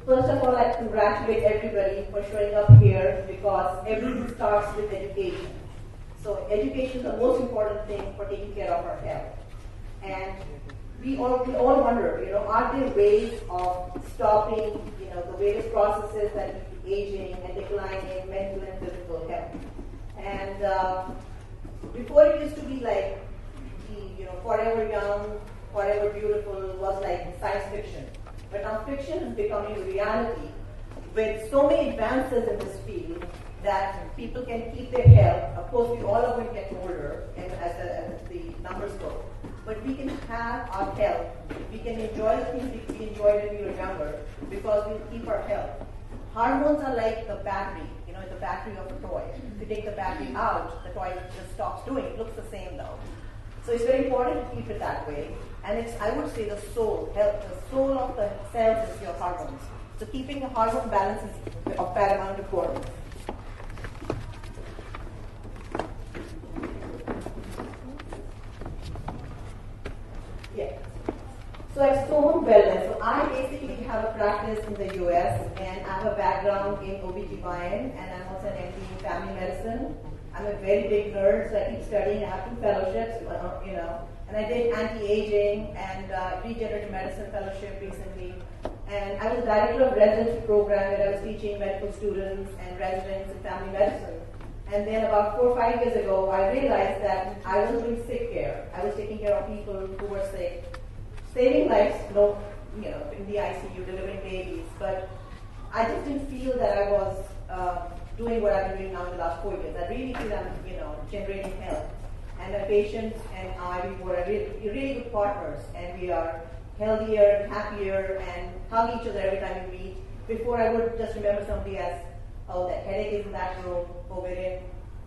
First of all, I congratulate everybody for showing up here because everything starts with education. So education is the most important thing for taking care of our health. And we all wonder, are there ways of stopping, the various processes that lead to aging and decline in mental and physical health? And before it used to be like, forever young, forever beautiful was like science fiction. But now fiction is becoming a reality with so many advances in this field that people can keep their health. Of course, we all are going to get older as the numbers go. But we can have our health. We can enjoy the things we enjoyed when we were younger because we keep our health. Hormones are like the battery, the battery of a toy. If you take the battery out, the toy just stops doing it. It looks the same though. So it's very important to keep it that way. And it's, I would say, the soul of the cells is your hormones. So keeping the hormone balance is of paramount importance. Yeah. So at Soham Wellness, so I basically have a practice in the US and I have a background in OBGYN and I'm also an MD in family medicine. I'm a very big nerd, so I keep studying. I have 2 fellowships, and I did anti-aging and regenerative medicine fellowship recently. And I was director of residency program where I was teaching medical students and residents in family medicine. And then about 4 or 5 years ago, I realized that I was doing sick care. I was taking care of people who were sick, saving lives, in the ICU, delivering babies. But I just didn't feel that I was doing what I've been doing now in the last 4 years. I really feel I'm, generating health. And my patients and I, we were really good partners. And we are healthier, happier, and hug each other every time we meet. Before I would just remember somebody as, oh, that headache is in that room, ovarian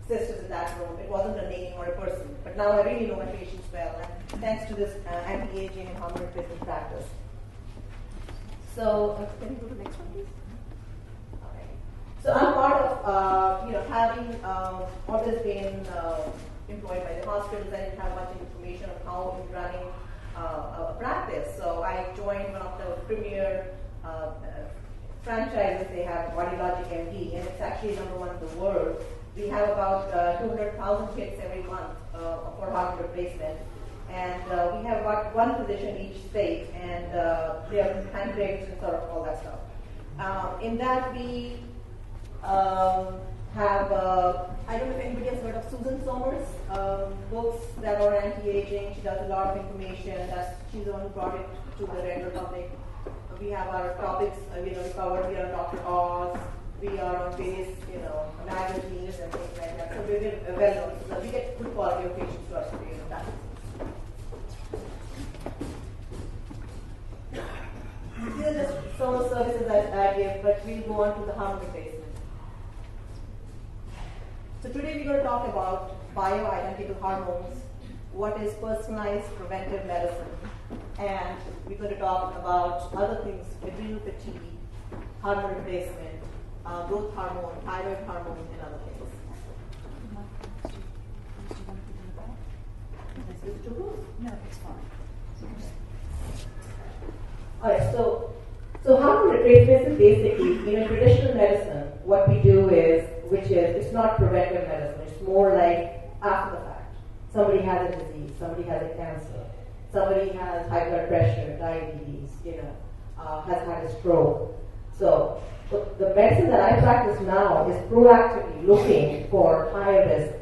cyst is in that room. It wasn't a name or a person. But now I really know my patients well. And thanks to this anti-aging and hormone replacement practice. So, can you go to the next one, please? So I'm part of, having always been employed by the hospitals. I didn't have much information on how I'm running a practice. So I joined one of the premier franchises. They have Body Logic MD, and it's actually #1 in the world. We have about 200,000 hits every month for hormone replacement. And we have about 1 physician in each state, and they are handpicked and sort of all that stuff. In that we have, I don't know if anybody has heard of Susan Somers' books that are anti-aging. She does a lot of information. She's the one who brought it to the regular public. We have our topics, we covered. We are on Dr. Oz. We are on various, magazines and things like that. So we're well known. So we get good quality of patients to us today. These are just some of the services that I give, but we'll go on to the hormone replacement. So today we're going to talk about bioidentical hormones, what is personalized preventive medicine, and we're going to talk about other things, adrenal fatigue, hormone replacement, growth hormone, thyroid hormone, and other things. No, it's fine. Alright, so hormone replacement is basically, in traditional medicine, what we do is, it's not preventive medicine, it's more like after the fact. Somebody has a disease, somebody has a cancer, somebody has high blood pressure, diabetes, has had a stroke. So the medicine that I practice now is proactively looking for higher risk.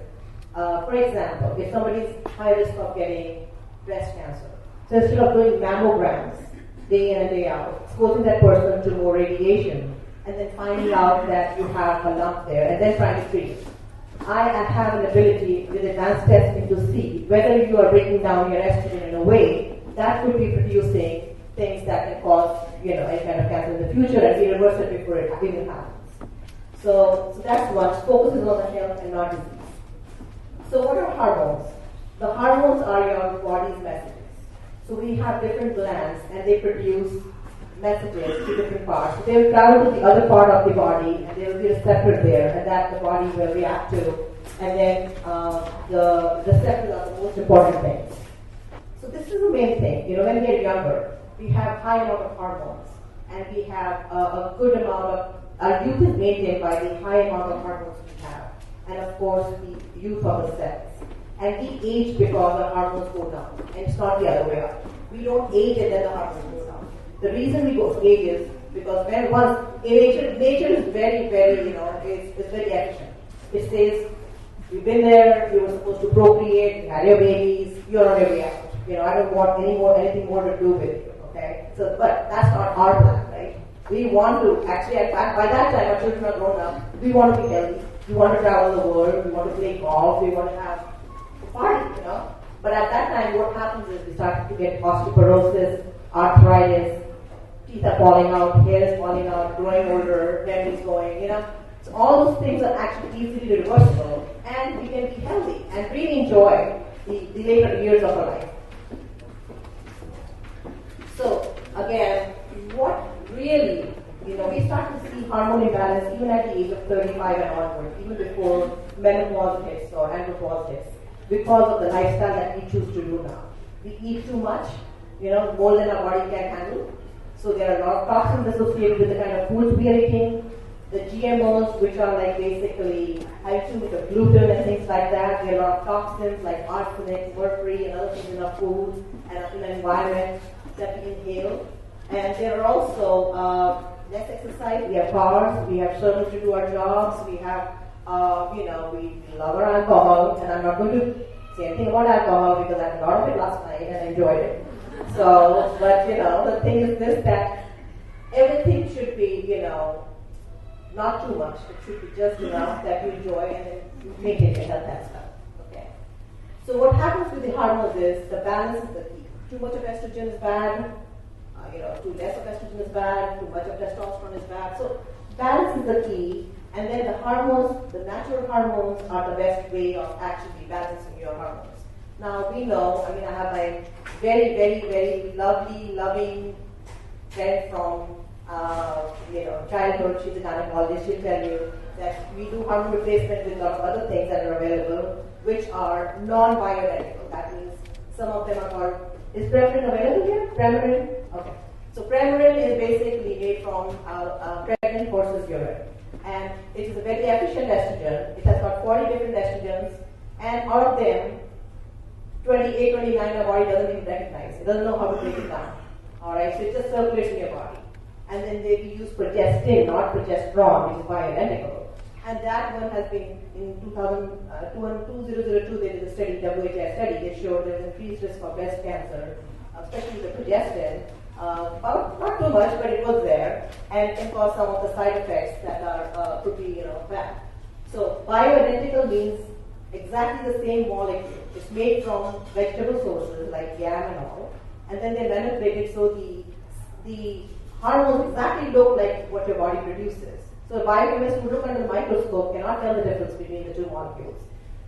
For example, if somebody's high risk of getting breast cancer, so instead of doing mammograms day in and day out, exposing that person to more radiation, and then finding out that you have a lump there, and then trying to treat it. I have an ability with advanced testing to see whether you are breaking down your estrogen in a way that could be producing things that can cause, any kind of cancer in the future and be reversed before it even happens. So that's what focuses on the health and not disease. So what are hormones? The hormones are your body's messages. So we have different glands and they produce messages to different parts. So they will travel to the other part of the body and there will be a receptor there and that the body will react to. And then the receptors are the most important things. So this is the main thing. When we are younger, we have high amount of hormones. and we have a good amount of, our youth is maintained by the high amount of hormones we have, and of course the youth of the cells. And we age because our hormones go down, and it's not the other way around. We don't age and then the hormones go down. The reason we go age is because when once nature is very, very, it's very efficient. It says, you've been there, you were supposed to procreate, you had your babies, you're on your way out. I don't want anything more to do with you, okay? So, but that's not our plan, right? We want to, actually, by that time, our children are grown up, we want to be healthy, we want to travel the world, we want to play golf, we want to have a party, But at that time, what happens is we start to get osteoporosis, arthritis, teeth are falling out, hair is falling out, growing older, memory is going, So all those things are actually easily reversible, and we can be healthy and really enjoy the later years of our life. So again, what really, we start to see hormone imbalance even at the age of 35 and onward, even before menopause hits or andropause hits, because of the lifestyle that we choose to do now. We eat too much, more than our body can handle. So there are a lot of toxins associated with the kind of foods we are eating. The GMOs, which are like basically high too much of gluten and things like that. There are a lot of toxins like arsenic, mercury, and other things in our food and in the environment that we inhale. And there are also less exercise. We have cars, we have servants to do our jobs, we have, we love our alcohol. And I'm not going to say anything about alcohol because I had a lot of it last night and I enjoyed it. So, but the thing is this, that everything should be, not too much. It should be just enough that you enjoy and then you maintain your health and stuff. Okay. So what happens with the hormones is the balance is the key. Too much of estrogen is bad. Too less of estrogen is bad. Too much of testosterone is bad. So balance is the key. And then the hormones, the natural hormones, are the best way of actually balancing your hormones. Now we know. I have my very, very, very lovely, loving friend from childhood. She's a gynecologist. She'll tell you that we do hormone replacement with a lot of other things that are available, which are non-bioidentical. That means some of them are called. Is Premarin available here? Premarin? Okay. So Premarin is basically made from pregnant horse's urine, and it is a very efficient estrogen. It has got 40 different estrogens, and out of them, 28, 29 our body doesn't even recognize. It doesn't know how to break it down. Alright, so it just circulates in your body. And then they use progestin, not progesterone, which is bioidentical. And that one has been in 2002, they did a study, WHI study, they showed there was increased risk of breast cancer, especially the progestin. Not too much, but it was there, and can cause some of the side effects that are could be bad. So bioidentical means exactly the same molecule. It's made from vegetable sources like yam and all, and then they manipulate it so the hormones exactly look like what your body produces. So a biochemist who look under the microscope cannot tell the difference between the two molecules.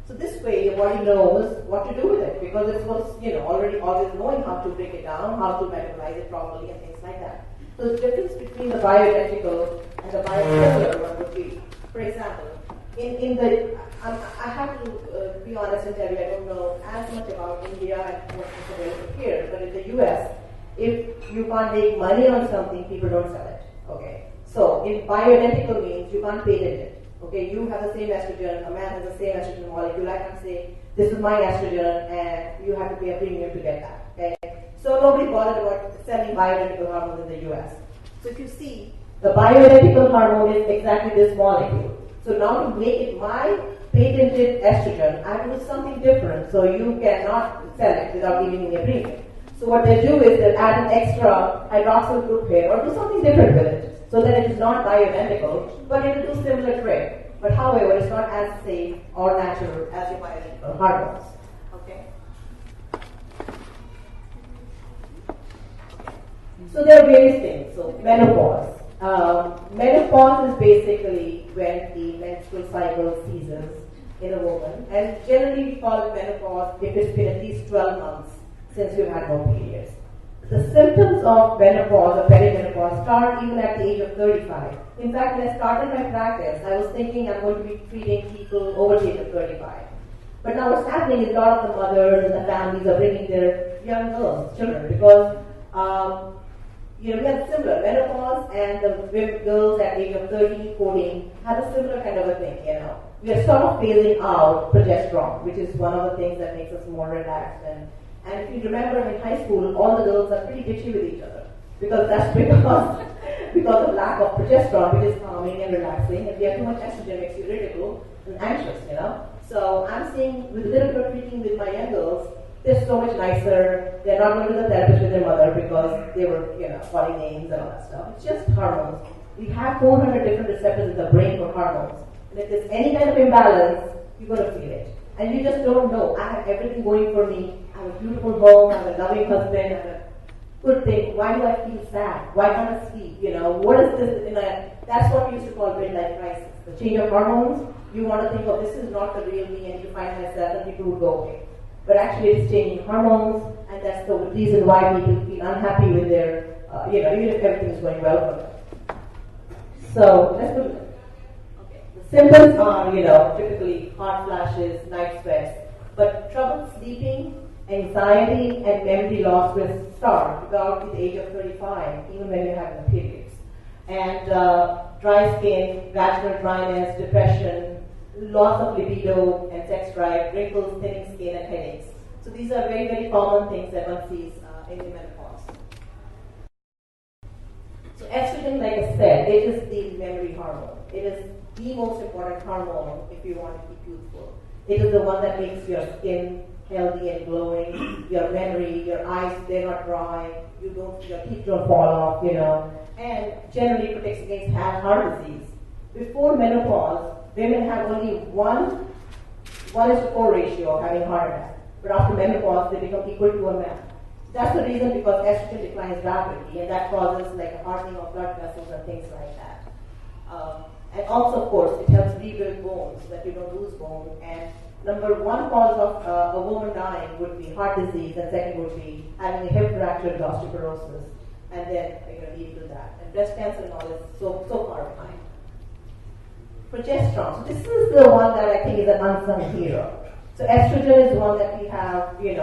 So this way your body knows what to do with it because it was already always knowing how to break it down, how to metabolize it properly and things like that. So the difference between the bioidentical and the biosimilar one would be, for example, I have to be honest and tell you I don't know as much about India and what's available here, but in the US, if you can't make money on something, people don't sell it. Okay. So in bioidentical means you can't patent it. Okay, you have the same estrogen, a man has the same estrogen molecule. I can say, this is my estrogen and you have to pay a premium to get that. Okay? So nobody bothered about selling bioidentical hormones in the US. So if you see, the bioidentical hormone is exactly this molecule. So now to make it my patented estrogen, I have to do something different. So you cannot sell it without giving me a premium. So what they do is they add an extra hydroxyl group here or do something different with it. So that it is not bioidentical, but it will do similar trick. But however, it's not as safe or natural as your bioidentical hormones. Okay. So there are various things. So menopause. Menopause is basically when the menstrual cycle ceases in a woman, and generally we call it menopause if it's been at least 12 months since you've had no periods. The symptoms of menopause or perimenopause start even at the age of 35. In fact, when I started my practice, I was thinking I'm going to be treating people over the age of 35. But now what's happening is a lot of the mothers and the families are bringing their young girls, children, because we have similar menopause, and the girls at age of 13, 14 have a similar kind of a thing. We are sort of phasing out progesterone, which is one of the things that makes us more relaxed. And if you remember in high school, all the girls are pretty bitchy with each other because that's because of lack of progesterone, which is calming and relaxing. If you have too much estrogen, it makes you irritable and anxious. So I'm seeing with a little bit of treating with my young girls, they're so much nicer. They're not going to the therapist with their mother because they were, calling names and all that stuff. It's just hormones. We have 400 different receptors in the brain for hormones. And if there's any kind of imbalance, you're going to feel it. And you just don't know. I have everything going for me. I have a beautiful home. I have a loving husband. I have a good thing. Why do I feel sad? Why can't I sleep? What is this? That's what we used to call midlife crisis. The change of hormones. You want to think, this is not the real me, and you find myself, and people would go away. But actually, it's changing hormones, and that's the reason why people feel unhappy with their, even if everything is going well for them. So let's put it. Okay. The symptoms are, typically hot flashes, night sweats, but trouble sleeping, anxiety, and memory loss will start about the age of 35, even when you're having periods. And dry skin, vaginal dryness, depression, loss of libido and sex drive, wrinkles, thinning skin, and headaches. So these are very, very common things that one sees in the menopause. So estrogen, like I said, it is the memory hormone. It is the most important hormone if you want to keep youthful. It is the one that makes your skin healthy and glowing, your memory, your eyes, they're not dry, your teeth don't fall off, and generally protects against heart disease. Before menopause, women have only 1:4 ratio of having heart attack. But after menopause, they become equal to a man. That's the reason because estrogen declines rapidly, and that causes like a hardening of blood vessels and things like that. And also, of course, it helps rebuild bones so that you don't lose bone. And number one cause of a woman dying would be heart disease, and second would be having a hip fracture with osteoporosis, and then lead to that. And breast cancer and all is so far behind. Progesterone. So this is the one that I think is an unsung hero. So estrogen is one that we have, it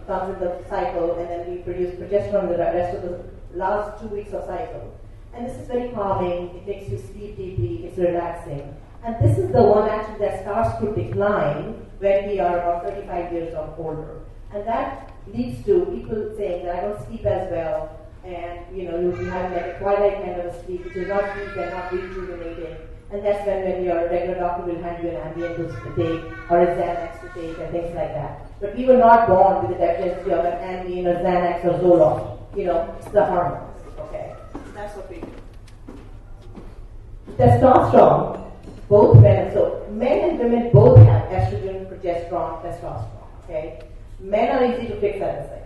comes in the cycle, and then we produce progesterone the rest of the last 2 weeks of cycle. And this is very calming, it makes you sleep deeply, it's relaxing. And this is the one actually that starts to decline when we are about 35 years or older. And that leads to people saying that I don't sleep as well, and you'll be having like a twilight kind of a sleep, which is not deep and not rejuvenating. And that's when your regular doctor will hand you an Ambien to take or a Xanax to take and things like that. But we were not born with the deficiency of an Ambien or Xanax or Zoloft. It's the hormones. Okay, that's what we do. Testosterone, both men, so men and women both have estrogen, progesterone, testosterone. Okay, men are easy to fix, I would say.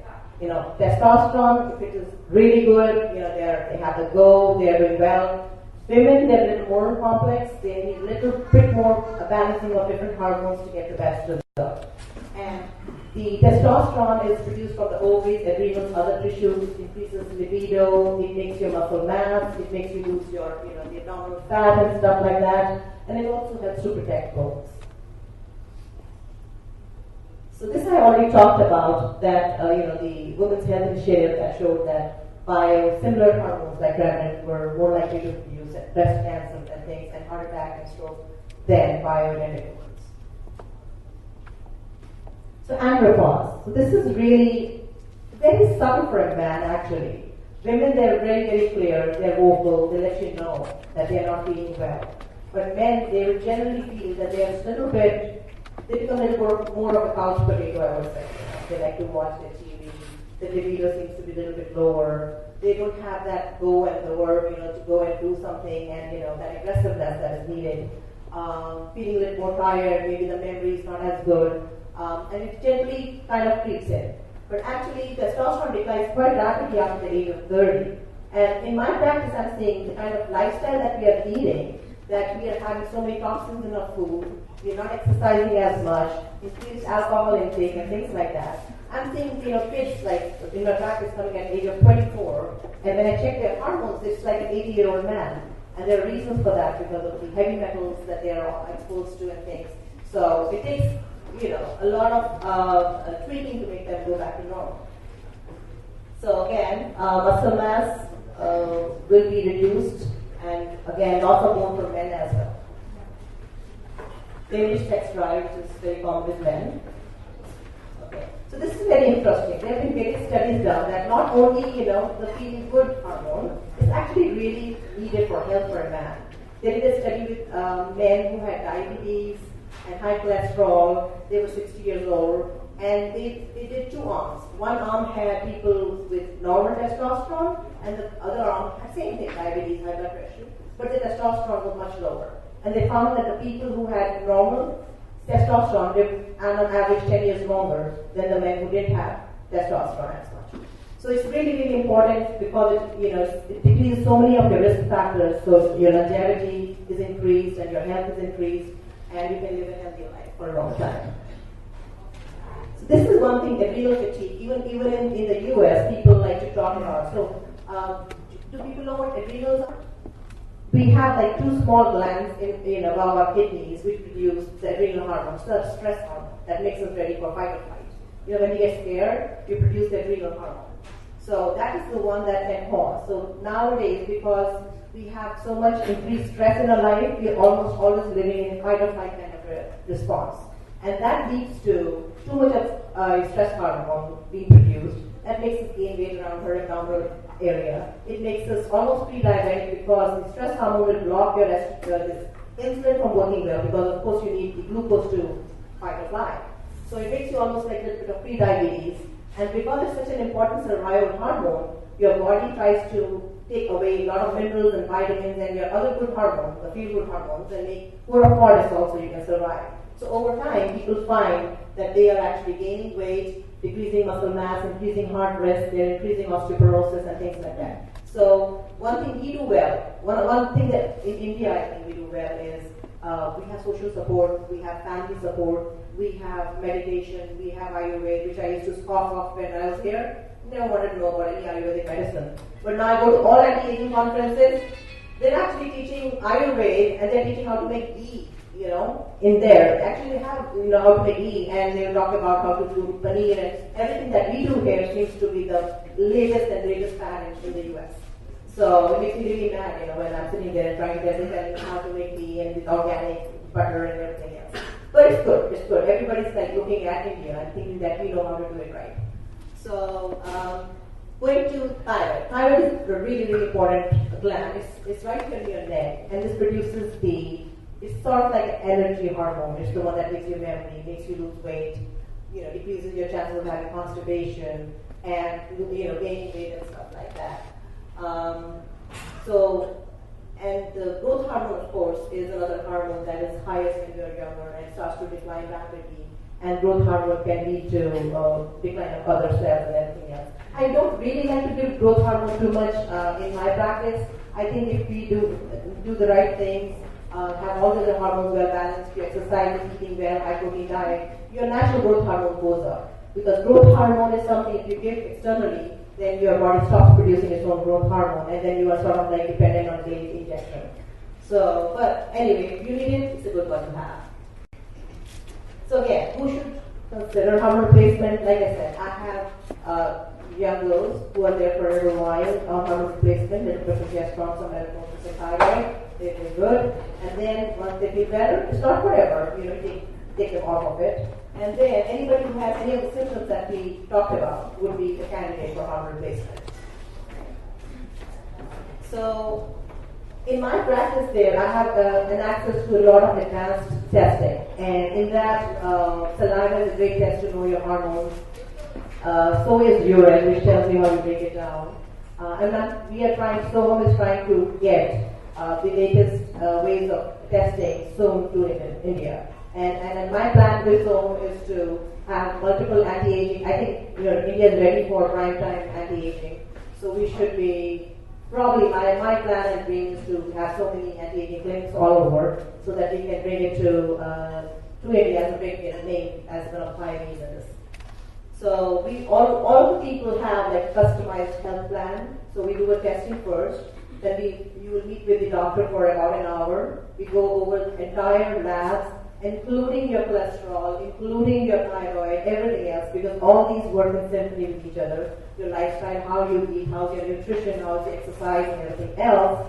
Testosterone, if it is really good, they have the go, they are doing well. Women, they're a little more complex. They need a little bit more balancing of different hormones to get the best result. And the testosterone is produced from the ovaries, adrenals, other tissues. It increases libido. It makes your muscle mass. It makes you lose your, the abdominal fat and stuff like that. And it also helps to protect bones. So this I already talked about, that the Women's Health Initiative that showed that biosimilar hormones like Remnant were more likely to produce breast cancer and things, and heart attack and stroke than bioidentical ones. So andropause. So this is really very subtle for a man actually. Women, they're very, very clear, they're vocal, they let you know that they're not feeling well. But men, they will generally feel that they're a little bit, they become a little more of a couch potato, I would say. They like to watch their TV. The libido seems to be a little bit lower. They don't have that go and the work, to go and do something, and that aggressiveness that is needed. Feeling a little more tired, maybe the memory is not as good, and it generally kind of creeps in. But actually, testosterone declines quite rapidly after the age of 30. And in my practice, I'm seeing the kind of lifestyle that we are leading, that we are having so many toxins in our food, we're not exercising as much, increased alcohol intake and things like that. I'm seeing, kids like in my practice coming at the age of 24, and when I check their hormones, it's like an 80-year-old man. And there are reasons for that because of the heavy metals that they are exposed to and things. So it takes, a lot of tweaking to make them go back to normal. So again, muscle mass, will be reduced, and again, loss of bone for men as well. Diminished sex drive, which is very common with men. Okay, so this is very interesting. There have been various studies done that not only, the feeling good hormone is actually really needed for health for a man. They did a study with men who had diabetes and high cholesterol. They were 60 years old, and they did two arms. One arm had people with normal testosterone, and the other arm had same thing, diabetes, high blood pressure, but the testosterone was much lower. And they found that the people who had normal testosterone lived on average 10 years longer than the men who didn't have testosterone as much. So it's really, really important because it decreases so many of your risk factors. So your longevity is increased and your health is increased, and you can live a healthy life for a long time. So this is one thing, adrenal fatigue. Even in the US, people like to talk about. So do people know what adrenals are? We have like two small glands in above our kidneys which produce the adrenal hormone, the stress hormone that makes us ready for fight or flight. When you get scared, you produce the adrenal hormone. So that is the one that can cause. So nowadays, because we have so much increased stress in our life, we are almost always living in fight or flight kind of a response. And that leads to too much of stress hormone being produced. That makes us gain weight around her abdominal area. It makes us almost pre-diabetic because the stress hormone will block your this insulin from working well, because of course you need the glucose to fight or flight. So it makes you almost like a little bit of pre-diabetes. And because it's such an important survival hormone, your body tries to take away a lot of minerals and vitamins and your other good hormones, the feel-good hormones, and make poor of cortisol so you can survive. So over time, people find that they are actually gaining weight, decreasing muscle mass, increasing heart risk, they're increasing osteoporosis and things like that. So one thing we do well, one thing that in India I think we do well is we have social support, we have family support, we have meditation, we have Ayurveda, which I used to scoff off when I was here. Never wanted to know about any Ayurvedic medicine. But now I go to all anti-aging conferences, they're actually teaching Ayurveda and they're teaching how to make ghee. In there. Actually, they have, how to make ghee, and they talk about how to do paneer, and everything that we do here seems to be the latest and greatest fad in the US. So it makes me really mad, when I'm sitting there trying to get them how to make ghee and with organic butter and everything else. But it's good. Everybody's like looking at India and thinking that we know how to do it right. So going to thyroid. Thyroid is a really, really important gland. It's right here in your neck, and this produces it's sort of like an energy hormone. It's the one that gives you memory, makes you lose weight, decreases your chances of having constipation, and gaining weight and stuff like that. And the growth hormone, of course, is another hormone that is highest when you're younger and starts to decline rapidly. And growth hormone can lead to decline of other cells and everything else. I don't really like to give growth hormone too much in my practice. I think if we do the right things, have all the other hormones well balanced, you exercise, eating well, high protein diet, your natural growth hormone goes up. Because growth hormone is something, if you give externally, then your body stops producing its own growth hormone, and then you are sort of like dependent on daily injection. So, but anyway, if you need it, it's a good one to have. So again, who should consider hormone replacement? Like I said, I have young girls who are there for a little while on hormone replacement, little bit of progesterone, some melatonin, and thyroid. They're good, and then once they feel better, it's not forever. Take them off of it. And then anybody who has any of the symptoms that we talked about would be a candidate for hormone replacement. So in my practice there, I have an access to a lot of advanced testing, and in that, saliva is a great test to know your hormones. So is urine, which tells you how you break it down. Soham is trying to get the latest ways of testing soon to India. And my plan with Soham is to have multiple anti-aging. I think India is ready for prime time anti-aging. So we should be probably my plan and dream is to have so many anti-aging clinics all over so that we can bring it to India and bring it name as one of 5 reasons. So we all the people have like customized health plan. So we do a testing first. Then you will meet with the doctor for about an hour. We go over the entire labs, including your cholesterol, including your thyroid, everything else, because all these work in symphony with each other. Your lifestyle, how you eat, how's your nutrition, how's your exercise, and everything else.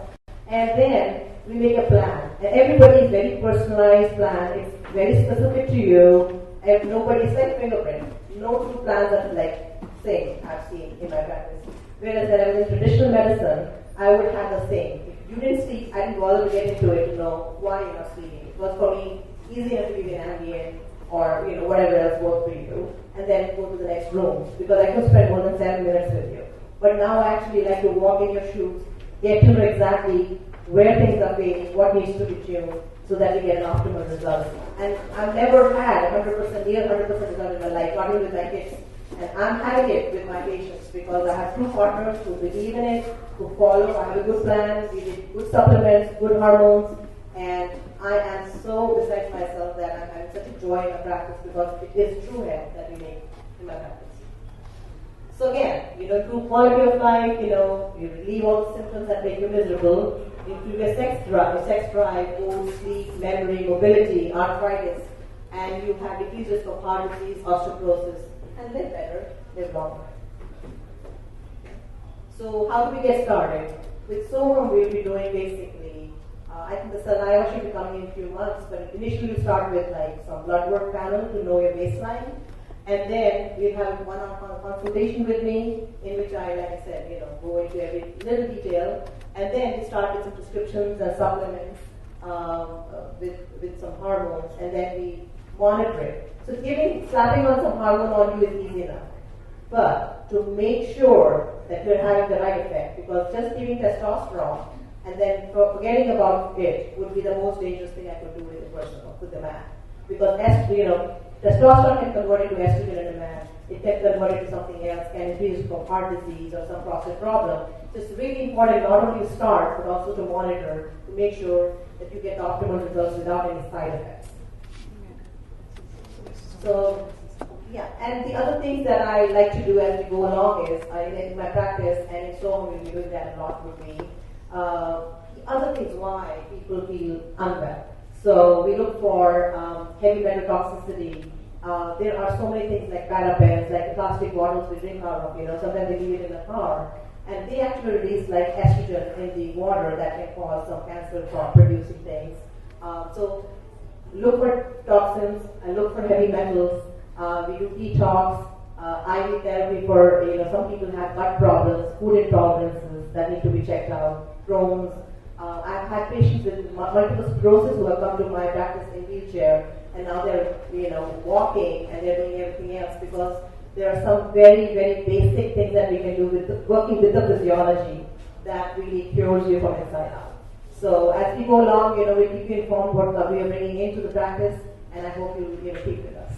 And then we make a plan. And everybody's very personalized plan. It's very specific to you. And nobody's like fingerprint. No two plans are like same I've seen in my practice. Whereas when I was in traditional medicine, I would have the same. If you didn't sleep, I didn't bother to get into it to know why you're not sleeping. It was for me easy enough to give you an Ambien or whatever else worked for you, and then go to the next room because I could spend more than 7 minutes with you. But now I actually like to walk in your shoes, get to know exactly where things are failing, what needs to be tuned, so that we get an optimal result. And I've never had 100%, near 100% result in my life, not even with my kids. And I'm having it with my patients because I have two partners who believe in it, who follow. I have a good plan, we did good supplements, good hormones, and I am so beside myself that I'm having such a joy in my practice because it is true health that we make in my practice. So again, improve quality of life, you relieve all the symptoms that make you miserable, improve your sex drive, mood, sleep, memory, mobility, arthritis, and you have decreased risk of heart disease, osteoporosis, and live better, live longer. So how do we get started? With Soham, we'll be doing basically, I think the saliva should be coming in a few months, but initially you start with like some blood work panel to know your baseline. And then we'll have one-on-one consultation with me, in which I, like I said, go into every little detail. And then we start with some prescriptions and supplements with some hormones, and then we monitor it. So slapping on some hormone on you is easy enough. But to make sure that you're having the right effect, because just giving testosterone and then forgetting about it would be the most dangerous thing I could do with a person or with a man. Because testosterone can convert into estrogen in a man. It can convert into something else, can increase from heart disease or some prostate problem. So it's really important not only to start, but also to monitor to make sure that you get the optimal results without any side effects. So, yeah, and the other things that I like to do as we go along is, in my practice, and in Soham we'll be doing that a lot with me, other things why people feel unwell. So we look for heavy metal toxicity. There are so many things like parabens, like the plastic bottles we drink out of, sometimes they leave it in the car. And they actually release like estrogen in the water that can cause some cancer from producing things. So look for toxins and look for heavy metals. We do detox, IV therapy for, some people have gut problems, food intolerances that need to be checked out, Crohn's. I've had patients with multiple sclerosis who have come to my practice in wheelchair, and now they're, walking and they're doing everything else because there are some very, very basic things that we can do working with the physiology that really cures you from inside out. So as we go along, we'll keep you informed what we are bringing into the practice, and I hope you'll keep with us.